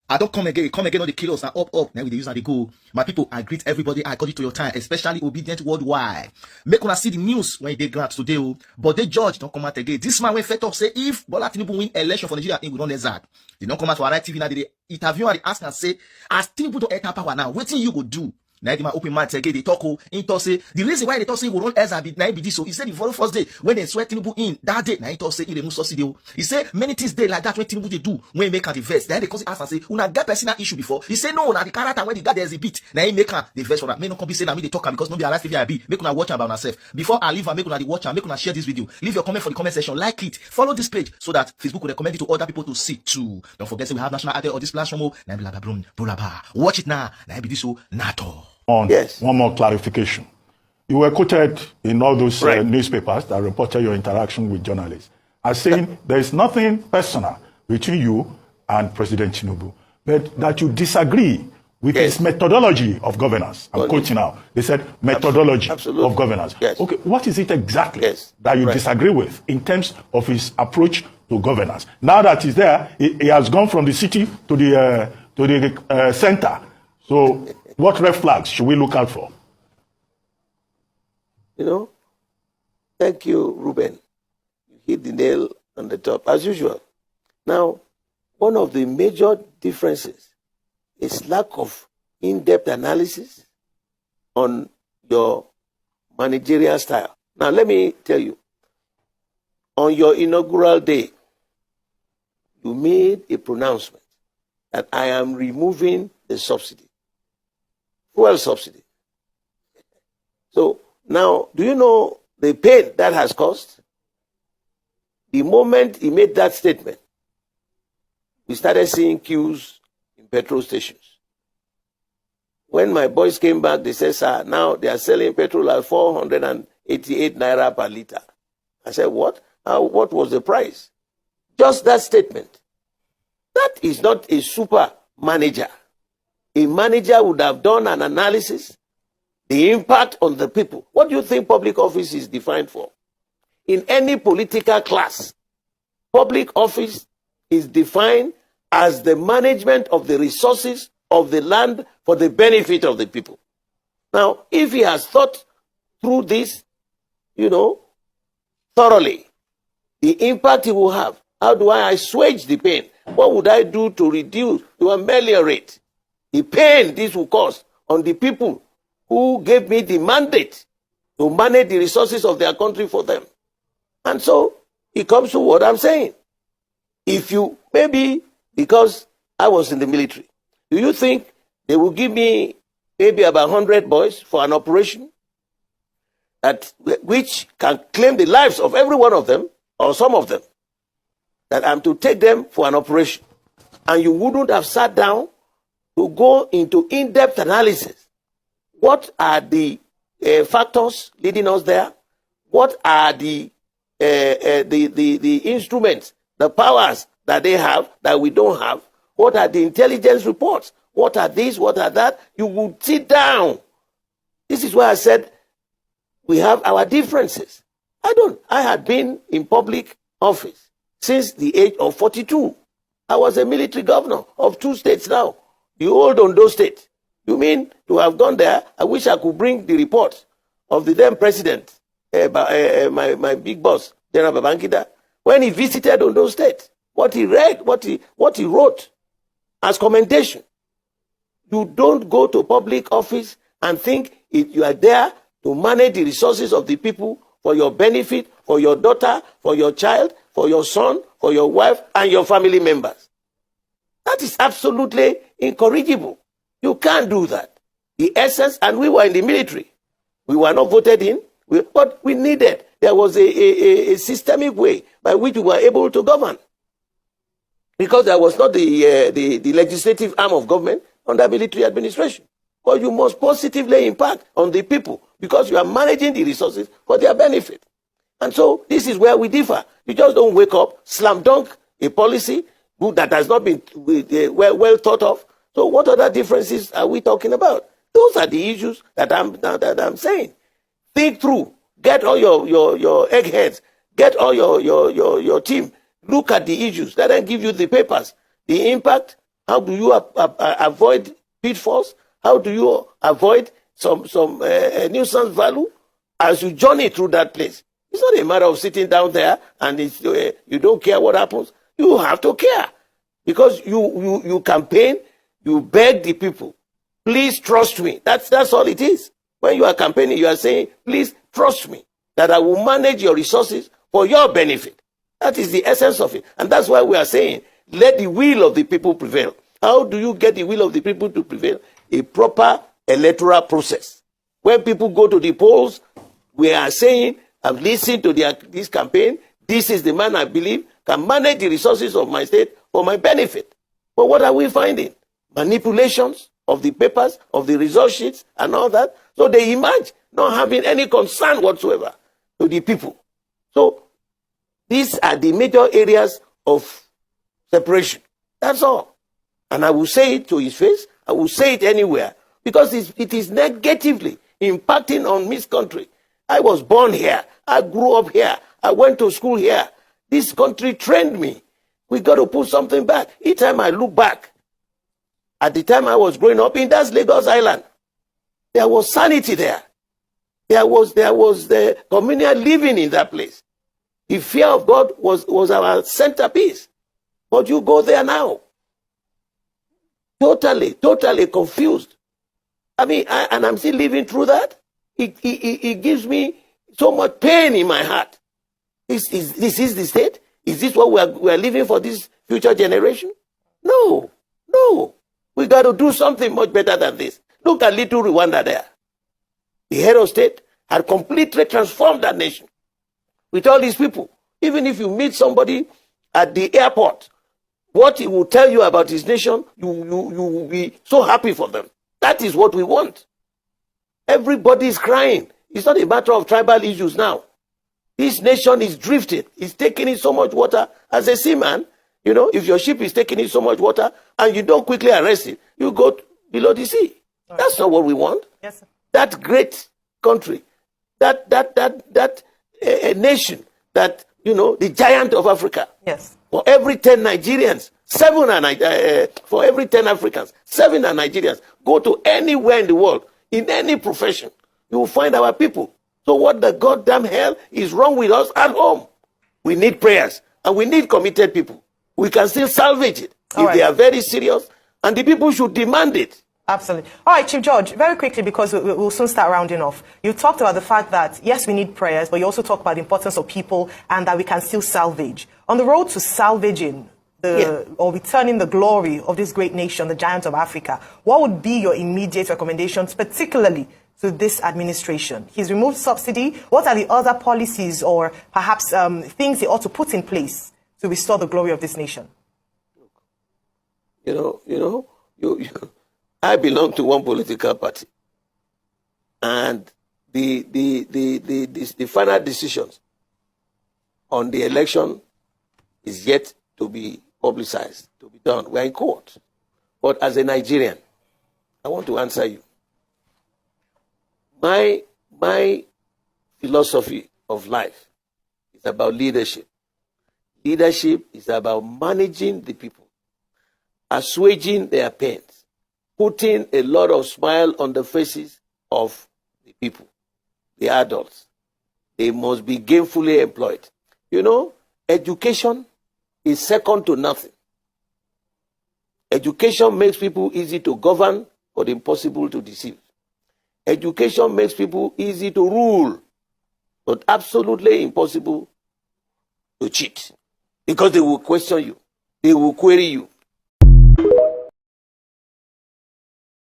I don't come again, all the kilos are up. Now we use and they go. My people, I greet everybody according to your time, especially obedient worldwide. Make una see the news when they grant today, but they judge don't come out again. This man when Fed talk say if Bola Tinubu win election for Nigeria, he will not exact. They don't come out to our right TV now. They interview and they ask and say, as Tinubu to enter power now, what thing you go do? Now they open mind again. They talk say the reason why they talk say he will run as be now be this. So he said the very first day when they swear Tinubu in that day. Now he talk say he remove subsidy. He said many things they like that when Tinubu they do when he make the verse. Then they cause ask and say una get personal issue before. He say no, now the character when the guy there's a bit. Now he make the verse for that. May not come be say now me they talk because no be arrest TV make una watch about yourself. Before I leave and make una the watch and make una share this video. Leave your comment for the comment section, like it, follow this page so that Facebook will recommend it to other people to see too. Don't forget say we have national idea on this platform. Watch it now. Now be this so NATO. Yes. One more clarification. You were quoted in all those newspapers that reported your interaction with journalists as saying there is nothing personal between you and President Tinubu, but that you disagree with his methodology of governance. I'm quoting now. They said methodology of governance. Yes. Okay, what is it exactly that you disagree with in terms of his approach to governance? Now that he's there, he has gone from the city to the center. So what red flags should we look out for? You know, thank you, Ruben. You hit the nail on the top, as usual. Now, one of the major differences is lack of in-depth analysis on your managerial style. Now, let me tell you, on your inaugural day, you made a pronouncement that I am removing the subsidy. Fuel subsidy. So now, do you know the pain that has caused? The moment he made that statement, we started seeing queues in petrol stations. When my boys came back, they said, sir, now they are selling petrol at 488 naira per liter. I said, what? What was the price? Just that statement. That is not a super manager. A manager would have done an analysis, the impact on the people. What do you think public office is defined for? In any political class, public office is defined as the management of the resources of the land for the benefit of the people. Now, if he has thought through this, thoroughly, the impact he will have, how do I assuage the pain? What would I do to reduce, to ameliorate the pain this will cause on the people who gave me the mandate to manage the resources of their country for them? And so it comes to what I'm saying. If you, maybe because I was in the military, do you think they will give me maybe about 100 boys for an operation which can claim the lives of every one of them or some of them, that I'm to take them for an operation, and you wouldn't have sat down to go into in-depth analysis? What are the factors leading us there? What are the instruments, the powers that they have that we don't have? What are the intelligence reports? What are these? What are that? You would sit down. This is why I said we have our differences. I had been in public office since the age of 42. I was a military governor of 2 states now. The old Ondo state. You mean to have gone there? I wish I could bring the report of the then president, my big boss, General Babangida, when he visited Ondo state. What he read, what he wrote as commendation. You don't go to public office and think you are there to manage the resources of the people for your benefit, for your daughter, for your child, for your son, for your wife, and your family members. That is absolutely incorrigible. You can't do that. The essence, and we were in the military. We were not voted in, but we needed. There was a systemic way by which we were able to govern. Because there was not the legislative arm of government under military administration. But you must positively impact on the people because you are managing the resources for their benefit. And so this is where we differ. You just don't wake up, slam dunk a policy that has not been well thought of. So what other differences are we talking about? Those are the issues that I'm saying. Think through. Get all your eggheads. Get all your team. Look at the issues. Let them give you the papers. The impact How do you avoid pitfalls? How do you avoid some nuisance value as you journey through that place? It's not a matter of sitting down there and you don't care what happens. You have to care because you campaign, you beg the people, please trust me. That's all it is. When you are campaigning, you are saying, please trust me that I will manage your resources for your benefit. That is the essence of it. And that's why we are saying, let the will of the people prevail. How do you get the will of the people to prevail? A proper electoral process. When people go to the polls, we are saying, I've listened to this campaign. This is the man I believe can manage the resources of my state for my benefit. But what are we finding? Manipulations of the papers, of the result sheets, and all that. So they emerge not having any concern whatsoever to the people. So these are the major areas of separation. That's all. And I will say it to his face. I will say it anywhere. Because it is negatively impacting on this country. I was born here. I grew up here. I went to school here. This country trained me. We got to put something back. Each time I look back, at the time I was growing up in that Lagos Island, there was sanity there. There was the communal living in that place. The fear of God was our centerpiece. But you go there now, totally confused. I mean, and I'm still living through that. It gives me so much pain in my heart. This is the state? Is this what we are living for this future generation? No. We got to do something much better than this. Look at little Rwanda there. The head of state had completely transformed that nation. With all these people, even if you meet somebody at the airport, what he will tell you about his nation, you will be so happy for them. That is what we want. Everybody is crying. It's not a matter of tribal issues now. This nation is drifted. It's taking in so much water. As a seaman, you know, if your ship is taking in so much water and you don't quickly arrest it, you go below the sea. Right. That's not what we want. Yes, sir. That great country, that nation, that, you know, the giant of Africa. Yes. For every 10 Nigerians, 7 are for every 10 Africans, 7 are Nigerians. Go to anywhere in the world, in any profession, you will find our people. So what the goddamn hell is wrong with us at home? We need prayers and we need committed people. We can still salvage it if they are very serious, and the people should demand it. Absolutely. All right, Chief George, very quickly, because we'll soon start rounding off. You talked about the fact that, yes, we need prayers, but you also talk about the importance of people and that we can still salvage. On the road to salvaging or returning the glory of this great nation, the giant of Africa, what would be your immediate recommendations, particularly to this administration? He's removed subsidy. What are the other policies or perhaps things he ought to put in place to restore the glory of this nation? I belong to one political party, and the final decisions on the election is yet to be publicized, to be done. We're in court. But as a Nigerian, I want to answer you. My philosophy of life is about leadership. Leadership is about managing the people, assuaging their pains, putting a lot of smile on the faces of the people, the adults. They must be gainfully employed. You know, education is second to nothing. Education makes people easy to govern, but impossible to deceive. Education makes people easy to rule, but absolutely impossible to cheat. Because they will question you. They will query you.